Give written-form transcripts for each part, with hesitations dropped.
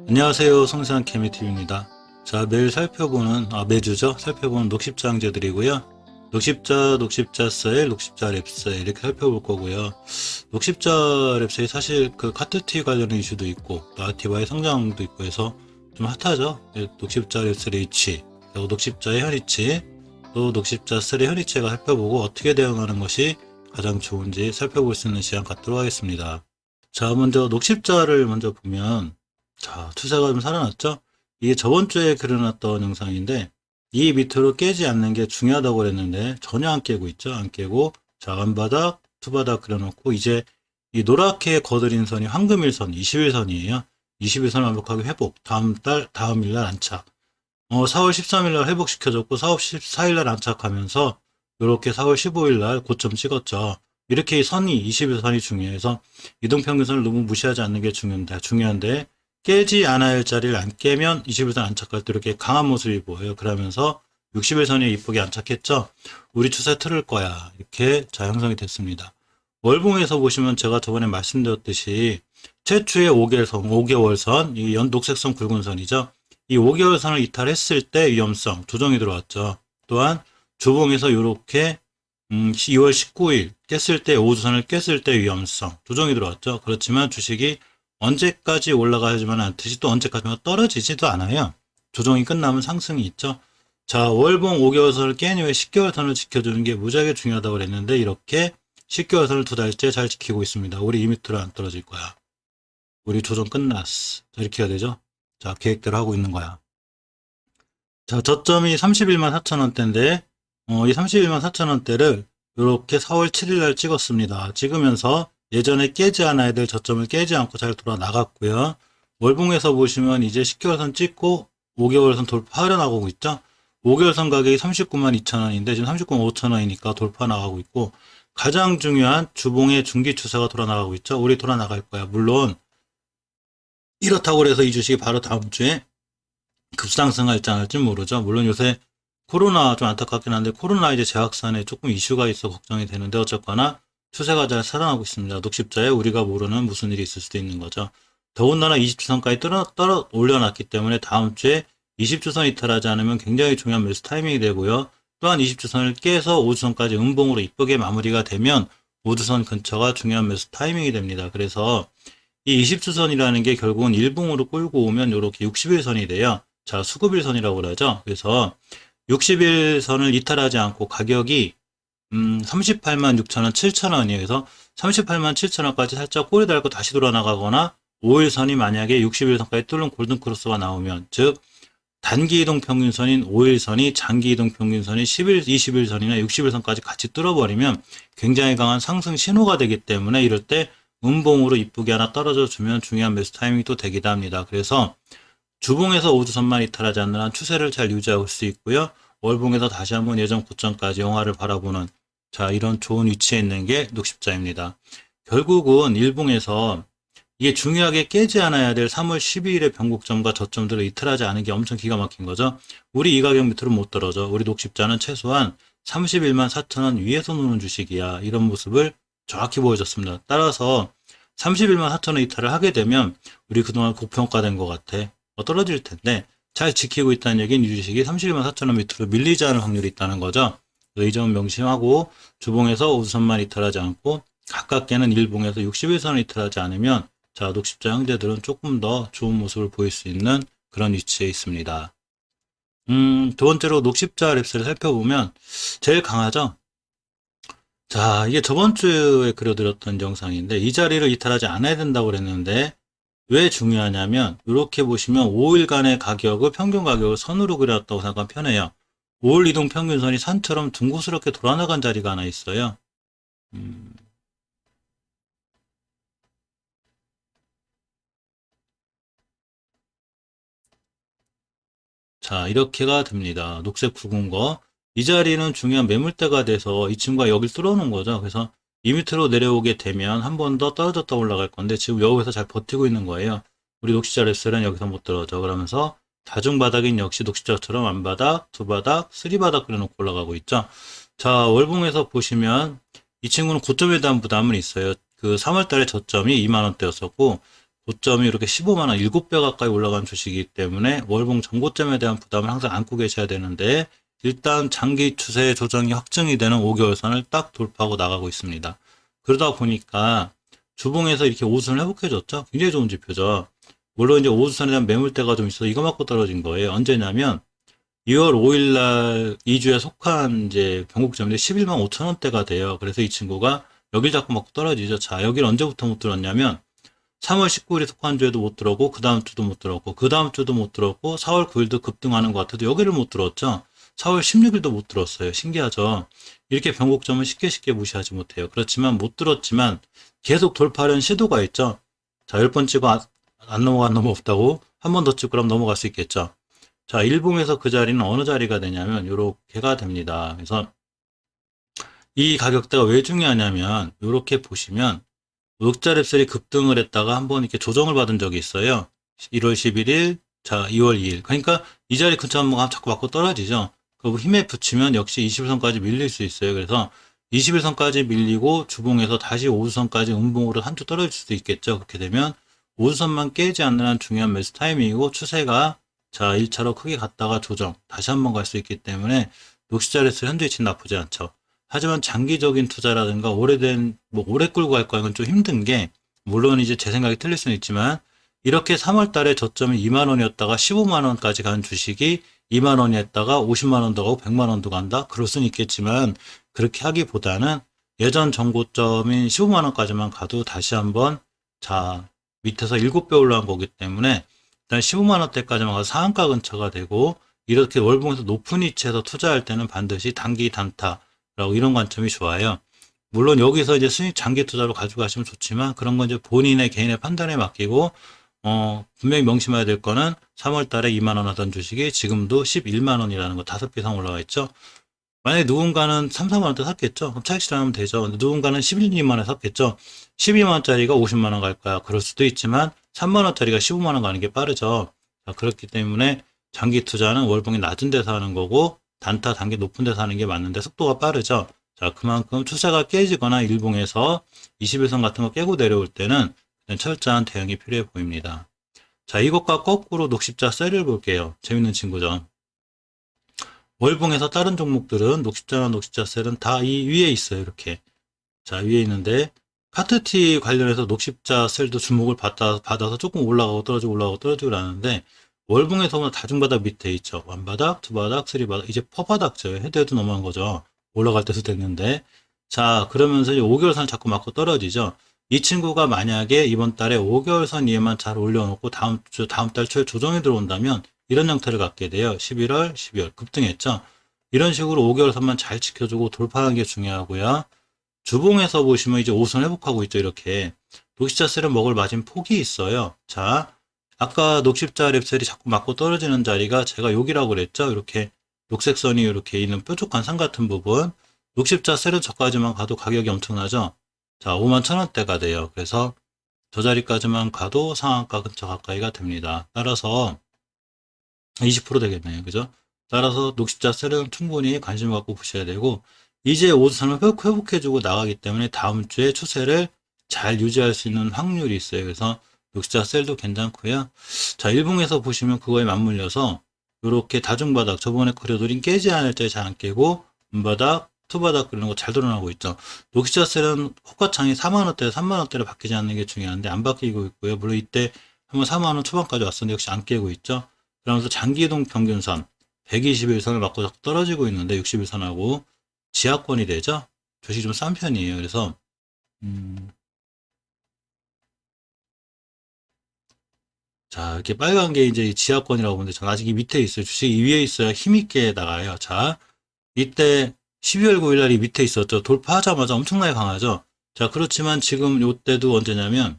안녕하세요. 성시한 케미TV입니다. 자, 매주죠. 살펴보는 녹십자 형제들이고요. 녹십자 세일, 녹십자 랩세일 이렇게 살펴볼 거고요. 녹십자 랩세일 사실 그 카트티 관련된 이슈도 있고, 또 아티바의 성장도 있고 해서 좀 핫하죠. 녹십자 랩세일 H, 그리고 녹십자의 현이치, 또 녹십자 셀의 현이치가 살펴보고 어떻게 대응하는 것이 가장 좋은지 살펴볼 수 있는 시간 갖도록 하겠습니다. 자, 먼저 녹십자를 먼저 보면, 자, 추세가 좀 살아났죠? 이게 저번 주에 그려놨던 영상인데, 이 밑으로 깨지 않는 게 중요하다고 그랬는데, 전혀 안 깨고 있죠? 안 깨고, 자, 안바닥, 투바닥 그려놓고, 이제 이 노랗게 거드린 선이 황금일선, 20일선이에요. 20일선 완벽하게 회복. 다음 일날 안착. 4월 13일날 회복시켜줬고, 4월 14일날 안착하면서, 이렇게 4월 15일날 고점 찍었죠. 이렇게 이 선이, 20일선이 중요해서, 이동평균선을 너무 무시하지 않는 게 중요한데, 깨지 않아야 할 자리를 안 깨면 21선 안착할 때 이렇게 강한 모습이 보여요. 그러면서 61선에 이쁘게 안착했죠. 우리 추세 틀을 거야. 이렇게 자 형성이 됐습니다. 월봉에서 보시면 제가 저번에 말씀드렸듯이 최초의 5개월선, 이 녹색선 굵은 선이죠. 이 5개월선을 이탈했을 때 위험성 조정이 들어왔죠. 또한 주봉에서 이렇게 2월 19일 깼을 때 오주선을 깼을 때 위험성 조정이 들어왔죠. 그렇지만 주식이 언제까지 올라가지만 않듯이 또 언제까지만 떨어지지도 않아요. 조정이 끝나면 상승이 있죠. 자, 월봉 5개월선을 깬 이후에 10개월선을 지켜주는 게 무지하게 중요하다고 그랬는데 이렇게 10개월선을 2달째 잘 지키고 있습니다. 우리 이 밑으로 안 떨어질 거야. 우리 조정 끝났어. 자, 이렇게 해야 되죠. 자, 계획대로 하고 있는 거야. 자, 저점이 31만 4천원대인데 이 31만 4천원대를 이렇게 4월 7일날 찍었습니다. 찍으면서 예전에 깨지 않아야 될 저점을 깨지 않고 잘 돌아 나갔고요. 월봉에서 보시면 이제 10개월선 찍고 5개월선 돌파하려 나가고 있죠. 5개월선 가격이 39만 2천원인데 지금 39만 5천원이니까 돌파 나가고 있고 가장 중요한 주봉의 중기 추세가 돌아 나가고 있죠. 우리 돌아 나갈 거야. 물론 이렇다고 해서 이 주식이 바로 다음 주에 급상승할지 안 할지 모르죠. 물론 요새 코로나 좀 안타깝긴 한데 코로나 이제 재확산에 조금 이슈가 있어 걱정이 되는데 어쨌거나 추세가 잘 살아나고 있습니다. 녹십자에 우리가 모르는 무슨 일이 있을 수도 있는 거죠. 더군다나 20주선까지 올려놨기 때문에 다음 주에 20주선 이탈하지 않으면 굉장히 중요한 매수 타이밍이 되고요. 또한 20주선을 깨서 5주선까지 음봉으로 이쁘게 마무리가 되면 5주선 근처가 중요한 매수 타이밍이 됩니다. 그래서 이 20주선이라는 게 결국은 일봉으로 끌고 오면 이렇게 60일선이 돼요. 자, 수급일선이라고 그러죠. 그래서 60일선을 이탈하지 않고 가격이 38만 6천원, 7천원이에요. 그래서 38만 7천원까지 살짝 꼬리 달고 다시 돌아나가거나 5일선이 만약에 60일선까지 뚫는 골든크로스가 나오면 즉 단기 이동 평균선인 5일선이 장기 이동 평균선인 10일, 20일선이나 60일선까지 같이 뚫어버리면 굉장히 강한 상승 신호가 되기 때문에 이럴 때 음봉으로 이쁘게 하나 떨어져 주면 중요한 매수 타이밍이 또 되기도 합니다. 그래서 주봉에서 5주선만 이탈하지 않는 한 추세를 잘 유지할 수 있고요. 월봉에서 다시 한번 예전 고점까지 영하를 바라보는 자, 이런 좋은 위치에 있는 게 녹십자입니다. 결국은 일봉에서 이게 중요하게 깨지 않아야 될 3월 12일의 변곡점과 저점들을 이탈하지 않은 게 엄청 기가 막힌 거죠. 우리 이 가격 밑으로 못 떨어져. 우리 녹십자는 최소한 31만 4천원 위에서 노는 주식이야. 이런 모습을 정확히 보여줬습니다. 따라서 31만 4천원 이탈을 하게 되면 우리 그동안 고평가된 것 같아. 떨어질 텐데 잘 지키고 있다는 얘기는 이 주식이 31만 4천원 밑으로 밀리지 않을 확률이 있다는 거죠. 이 점은 명심하고 주봉에서 5주선만 이탈하지 않고 가깝게는 일봉에서 61선을 이탈하지 않으면 자, 녹십자 형제들은 조금 더 좋은 모습을 보일 수 있는 그런 위치에 있습니다. 두 번째로 녹십자 랩스를 살펴보면 제일 강하죠. 자, 이게 저번 주에 그려드렸던 영상인데 이 자리를 이탈하지 않아야 된다고 그랬는데 왜 중요하냐면 이렇게 보시면 5일간의 가격을 평균 가격을 선으로 그렸다고 생각하면 편해요. 5일 이동 평균선이 산처럼 둥그스럽게 돌아나간 자리가 하나 있어요. 자, 이렇게가 됩니다. 녹색 굵은 거. 이 자리는 중요한 매물대가 돼서 이 친구가 여길 뚫어놓은 거죠. 그래서 이 밑으로 내려오게 되면 한 번 더 떨어졌다 올라갈 건데 지금 여기서 잘 버티고 있는 거예요. 우리 녹십자 랩셀은 여기서 못 떨어져. 그러면서 다중바닥인 역시 녹십자처럼 안바닥, 두바닥, 쓰리바닥 그려놓고 올라가고 있죠. 자, 월봉에서 보시면 이 친구는 고점에 대한 부담은 있어요. 그 3월 달에 저점이 2만 원대였었고 고점이 이렇게 15만 원, 7배 가까이 올라간 주식이기 때문에 월봉 전고점에 대한 부담을 항상 안고 계셔야 되는데 일단 장기 추세 조정이 확정이 되는 5개월선을 딱 돌파하고 나가고 있습니다. 그러다 보니까 주봉에서 이렇게 5선을 회복해줬죠. 굉장히 좋은 지표죠. 물론 이제 5선에 대한 매물대가 좀 있어서 이거 맞고 떨어진 거예요. 언제냐면 2월 5일 날 2주에 속한 이제 변곡점인데 11만 5천 원대가 돼요. 그래서 이 친구가 여길 자꾸 먹고 떨어지죠. 자, 여기를 언제부터 못 들었냐면 3월 19일에 속한 주에도 못 들었고 그 다음 주도 못 들었고 그 다음 주도 못 들었고 4월 9일도 급등하는 것 같아도 여기를 못 들었죠. 4월 16일도 못 들었어요. 신기하죠. 이렇게 변곡점은 쉽게 무시하지 못해요. 그렇지만 못 들었지만 계속 돌파하려는 시도가 있죠. 자, 10번 찍어 안 넘어간 놈 없다고 한 번 더 찍고 그럼 넘어갈 수 있겠죠. 자, 일봉에서 그 자리는 어느 자리가 되냐면 요렇게가 됩니다. 그래서 이 가격대가 왜 중요하냐면 요렇게 보시면 옥자랩셀이 급등을 했다가 한번 이렇게 조정을 받은 적이 있어요. 1월 11일, 자, 2월 2일. 그러니까 이 자리 근처 한번 자꾸 맞고 떨어지죠. 그 힘에 붙이면 역시 21선까지 밀릴 수 있어요. 그래서 21선까지 밀리고 주봉에서 다시 5수선까지 음봉으로 한 주 떨어질 수도 있겠죠. 그렇게 되면 5수선만 깨지 않는 한 중요한 매수 타이밍이고 추세가 자, 1차로 크게 갔다가 조정, 다시 한번 갈 수 있기 때문에 녹시자리에서 현재 위치는 나쁘지 않죠. 하지만 장기적인 투자라든가 오래된, 오래 끌고 갈 거는 좀 힘든 게, 물론 이제 제 생각이 틀릴 수는 있지만, 이렇게 3월 달에 저점이 2만 원이었다가 15만 원까지 간 주식이 2만 원이 했다가 50만 원도 가고 100만 원도 간다? 그럴 수는 있겠지만, 그렇게 하기보다는 예전 전고점인 15만 원까지만 가도 다시 한번, 자, 밑에서 7배 올라간 거기 때문에, 일단 15만 원대까지만 가서 상한가 근처가 되고, 이렇게 월봉에서 높은 위치에서 투자할 때는 반드시 단기 단타라고 이런 관점이 좋아요. 물론 여기서 이제 수익 장기 투자로 가져가시면 좋지만 그런 건 이제 본인의 개인의 판단에 맡기고 분명히 명심해야 될 거는 3월 달에 2만 원 하던 주식이 지금도 11만 원이라는 거 5배 이상 올라와 있죠. 만약에 누군가는 3, 4만 원대 샀겠죠. 그럼 차익 실현하면 되죠. 누군가는 11만 원에 샀겠죠. 12만 원짜리가 50만 원 갈 거야. 그럴 수도 있지만 3만 원짜리가 15만 원 가는 게 빠르죠. 자, 그렇기 때문에 장기 투자는 월봉이 낮은 데서 하는 거고 단타 단기 높은 데서 하는 게 맞는데 속도가 빠르죠. 자, 그만큼 추세가 깨지거나 일봉에서 21선 같은 거 깨고 내려올 때는 철저한 대응이 필요해 보입니다. 자, 이것과 거꾸로 녹십자 셀을 볼게요. 재밌는 친구죠. 월봉에서 다른 종목들은 녹십자나 녹십자 셀은 다 이 위에 있어요. 이렇게. 자, 위에 있는데 카트티 관련해서 녹십자 셀도 주목을 받아서 조금 올라가고 떨어지고 올라가고 떨어지고 하는데 월봉에서 보면 다중바닥 밑에 있죠. 완바닥, 투바닥, 쓰리바닥, 이제 퍼바닥죠. 헤드헤드 넘어간 거죠. 올라갈 때도 됐는데 자, 그러면서 이제 5개월선 자꾸 맞고 떨어지죠. 이 친구가 만약에 이번 달에 5개월선 위에만 잘 올려놓고 다음 달 초에 조정이 들어온다면 이런 형태를 갖게 돼요. 11월, 12월 급등했죠. 이런 식으로 5개월선만 잘 지켜주고 돌파하는 게 중요하고요. 주봉에서 보시면 이제 5선 회복하고 있죠. 이렇게 녹십자셀은 먹을 마진 폭이 있어요. 자, 아까 녹십자 랩셀이 자꾸 맞고 떨어지는 자리가 제가 여기라고 그랬죠. 이렇게 녹색 선이 이렇게 있는 뾰족한 산 같은 부분. 녹십자 셀은 저까지만 가도 가격이 엄청나죠. 자, 5만 1,000원대가 돼요. 그래서 저 자리까지만 가도 상한가 근처 가까이가 됩니다. 따라서 20% 되겠네요. 그죠? 따라서 녹십자 셀은 충분히 관심을 갖고 보셔야 되고 이제 5선을 회복해주고 나가기 때문에 다음 주에 추세를 잘 유지할 수 있는 확률이 있어요. 그래서 녹십자 셀도 괜찮고요. 자, 일봉에서 보시면 그거에 맞물려서 이렇게 다중바닥 저번에 그려드린 깨지 않을 때 잘 안 깨고 음바닥, 투바닥 그런 거 잘 드러나고 있죠. 녹십자 셀은 호가창이 4만원대, 3만원대로 바뀌지 않는 게 중요한데 안 바뀌고 있고요. 물론 이때 한번 4만원 초반까지 왔었는데 역시 안 깨고 있죠. 그러면서 장기이동 평균선 121선을 맞고 떨어지고 있는데 61선하고 지하권이 되죠. 주식이 좀 싼 편이에요. 그래서 자, 이렇게 빨간 게 이제 지하권이라고 보는데 전 아직 이 밑에 있어요. 주식이 이 위에 있어야 힘있게 나가요. 자, 이때 12월 9일 날이 밑에 있었죠. 돌파하자마자 엄청나게 강하죠. 자, 그렇지만 지금 요때도 언제냐면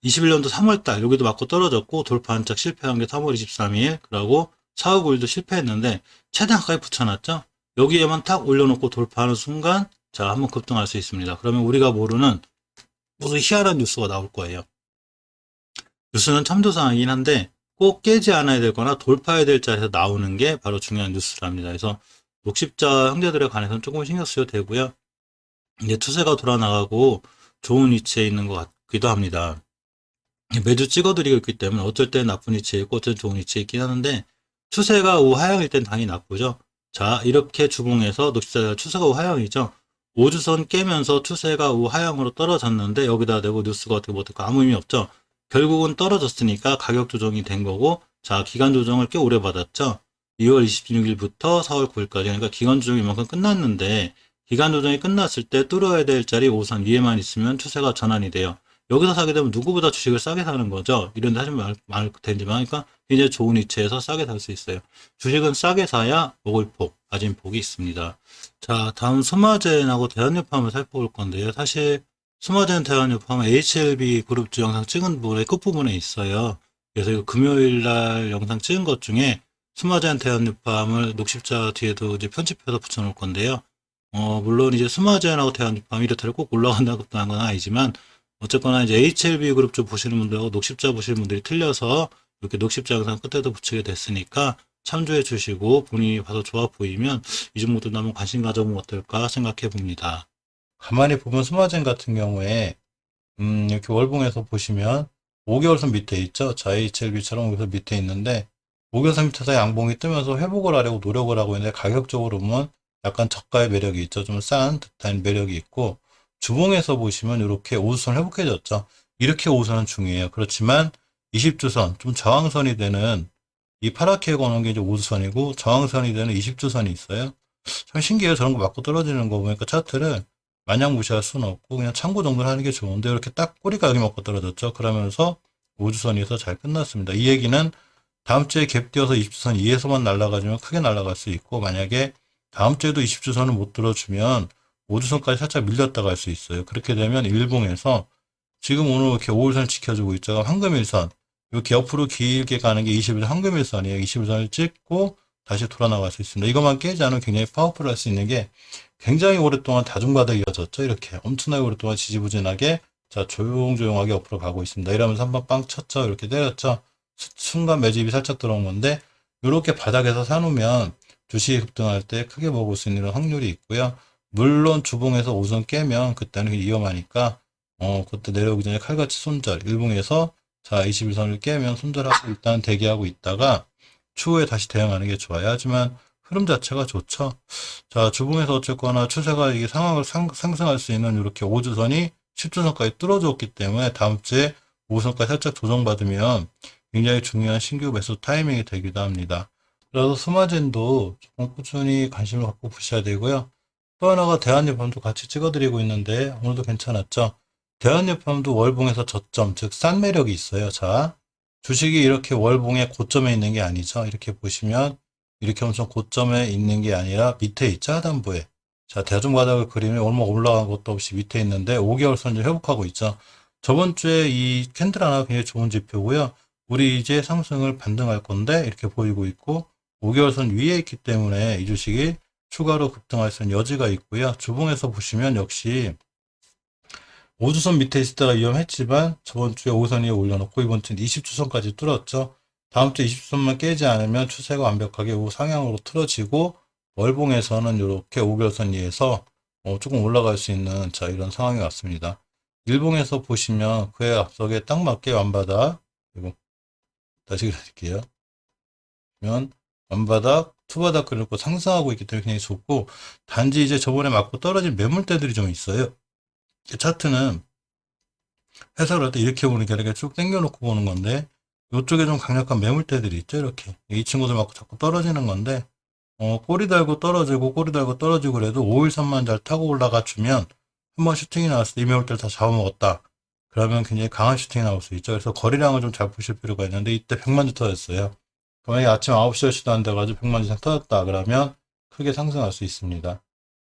21년도 3월달 여기도 맞고 떨어졌고 돌파 한짝 실패한 게 3월 23일 그러고 4월 9일도 실패했는데 최대한 가까이 붙여놨죠. 여기에만 탁 올려놓고 돌파하는 순간 자 한번 급등할 수 있습니다. 그러면 우리가 모르는 무슨 희한한 뉴스가 나올 거예요. 뉴스는 참조사항이긴 한데 꼭 깨지 않아야 되거나 돌파해야 될 자리에서 나오는 게 바로 중요한 뉴스랍니다. 그래서 60자 형제들에 관해서는 조금 신경 쓰셔도 되고요. 이제 추세가 돌아 나가고 좋은 위치에 있는 것 같기도 합니다. 매주 찍어드리고 있기 때문에 어쩔 땐 나쁜 위치에 있고 어쩔 땐 좋은 위치에 있긴 하는데, 추세가 우하향일 땐 당연히 나쁘죠. 자, 이렇게 주봉에서 녹십자 추세가 우하향이죠. 5주선 깨면서 추세가 우하향으로 떨어졌는데 여기다 대고 뉴스가 어떻게 뭐 어떻게 아무 의미 없죠. 결국은 떨어졌으니까 가격 조정이 된 거고, 자, 기간 조정을 꽤 오래 받았죠. 2월 26일부터 4월 9일까지. 그러니까 기간 조정이 이만큼 끝났는데, 기간 조정이 끝났을 때 뚫어야 될 자리 5선 위에만 있으면 추세가 전환이 돼요. 여기서 사게 되면 누구보다 주식을 싸게 사는 거죠. 이런 데 하시면 말 되지만, 그러니까 굉장히 좋은 위치에서 싸게 살 수 있어요. 주식은 싸게 사야 먹을 폭, 가진 폭이 있습니다. 자, 다음 소마젠하고 대한유팜을 살펴볼 건데요. 사실 소마젠 대한유팜은 HLB 그룹주 영상 찍은 부분의 끝부분에 있어요. 그래서 이거 금요일 날 영상 찍은 것 중에 소마젠 대한유팜을 녹십자 뒤에도 이제 편집해서 붙여놓을 건데요. 물론 이제 소마젠하고 대한유팜 이렇게 꼭 올라간다는 건 아니지만, 어쨌거나 이제 HLB 그룹주 보시는 분들하고 녹십자 보시는 분들이 틀려서 이렇게 녹십자 영상 끝에도 붙이게 됐으니까 참조해 주시고, 본인이 봐서 좋아 보이면 이 종목도 한번 관심 가져보면 어떨까 생각해 봅니다. 가만히 보면 스마젠 같은 경우에 이렇게 월봉에서 보시면 5개월선 밑에 있죠. 자, HLB처럼 여기서 밑에 있는데 5개월선 밑에서 양봉이 뜨면서 회복을 하려고 노력을 하고 있는데, 가격적으로 보면 약간 저가의 매력이 있죠. 좀 싼 듯한 매력이 있고, 주봉에서 보시면 이렇게 5주선 회복해졌죠. 이렇게 5주선은 중요해요. 그렇지만 20주선, 좀 저항선이 되는 이 파랗게 거는 게 이제 5주선이고, 저항선이 되는 20주선이 있어요. 참 신기해요. 저런 거 맞고 떨어지는 거 보니까 차트를 마냥 무시할 수는 없고 그냥 참고 정도를 하는 게 좋은데, 이렇게 딱 꼬리가 여기 맞고 떨어졌죠. 그러면서 5주선에서 잘 끝났습니다. 이 얘기는 다음 주에 갭 띄어서 20주선 이에서만 날아가주면 크게 날아갈 수 있고, 만약에 다음 주에도 20주선을 못 들어주면 5주선까지 살짝 밀렸다가 할 수 있어요. 그렇게 되면 일봉에서 지금 오늘 이렇게 5일선 지켜주고 있죠. 황금일선. 이렇게 옆으로 길게 가는 게 20일 황금일선이에요. 21선을 찍고 다시 돌아 나갈 수 있습니다. 이것만 깨지 않으면 굉장히 파워풀할 수 있는 게, 굉장히 오랫동안 다중바닥이 이어졌죠. 이렇게 엄청나게 오랫동안 지지부진하게, 자, 조용조용하게 옆으로 가고 있습니다. 이러면서 한번 빵 쳤죠. 이렇게 때렸죠. 순간 매집이 살짝 들어온 건데, 이렇게 바닥에서 사놓으면 주식이 급등할 때 크게 먹을 수 있는 확률이 있고요. 물론 주봉에서 5선 깨면 그때는 위험하니까, 그때 내려오기 전에 칼같이 손절, 일봉에서 자, 21선을 깨면 손절하고 일단 대기하고 있다가 추후에 다시 대응하는 게 좋아요. 하지만 흐름 자체가 좋죠. 자, 주봉에서 어쨌거나 추세가 이게 상황을 상승할 수 있는 이렇게 5주선이 10주선까지 뚫어줬기 때문에 다음 주에 5선까지 살짝 조정받으면 굉장히 중요한 신규 매수 타이밍이 되기도 합니다. 그래서 스마젠도 조금 꾸준히 관심을 갖고 보셔야 되고요. 또 하나가 대한유팜도 같이 찍어드리고 있는데 오늘도 괜찮았죠. 대한유팜도 월봉에서 저점, 즉 싼 매력이 있어요. 자, 주식이 이렇게 월봉의 고점에 있는 게 아니죠. 이렇게 보시면 이렇게 엄청 고점에 있는 게 아니라 밑에 있죠. 하단부에. 자, 대중바닥을 그리면 얼마 올라간 것도 없이 밑에 있는데 5개월 선을 회복하고 있죠. 저번 주에 이 캔들 하나 굉장히 좋은 지표고요. 우리 이제 상승을 반등할 건데 이렇게 보이고 있고, 5개월 선 위에 있기 때문에 이 주식이 추가로 급등할 수 있는 여지가 있고요. 주봉에서 보시면 역시 5주선 밑에 있을 때가 위험했지만 저번 주에 5선 위에 올려놓고 이번 주는 20주선까지 뚫었죠. 다음 주 20주선만 깨지 않으면 추세가 완벽하게 우상향으로 틀어지고, 월봉에서는 이렇게 5개월선 위에서 조금 올라갈 수 있는, 자, 이런 상황이 왔습니다. 일봉에서 보시면 그에 앞서게 딱 맞게 완바닥, 그리고 다시 그릴게요. 그러면 완바닥, 투바닥 그리고 상승하고 있기 때문에 굉장히 좋고, 단지 이제 저번에 맞고 떨어진 매물대들이 좀 있어요. 차트는 해석을 할 때 이렇게 보는 게 아니라 쭉 당겨놓고 보는 건데, 이쪽에 좀 강력한 매물대들이 있죠. 이렇게 이 친구들 맞고 자꾸 떨어지는 건데, 꼬리 달고 떨어지고 꼬리 달고 떨어지고 그래도 5일선만 잘 타고 올라가 주면 한번 슈팅이 나왔을 때 이 매물대를 다 잡아먹었다, 그러면 굉장히 강한 슈팅이 나올 수 있죠. 그래서 거리량을 좀 잘 보실 필요가 있는데, 이때 100만 주 터졌어요. 만약에 아침 9시 10시도 안 돼가지고 100만 주 이상 터졌다 그러면 크게 상승할 수 있습니다.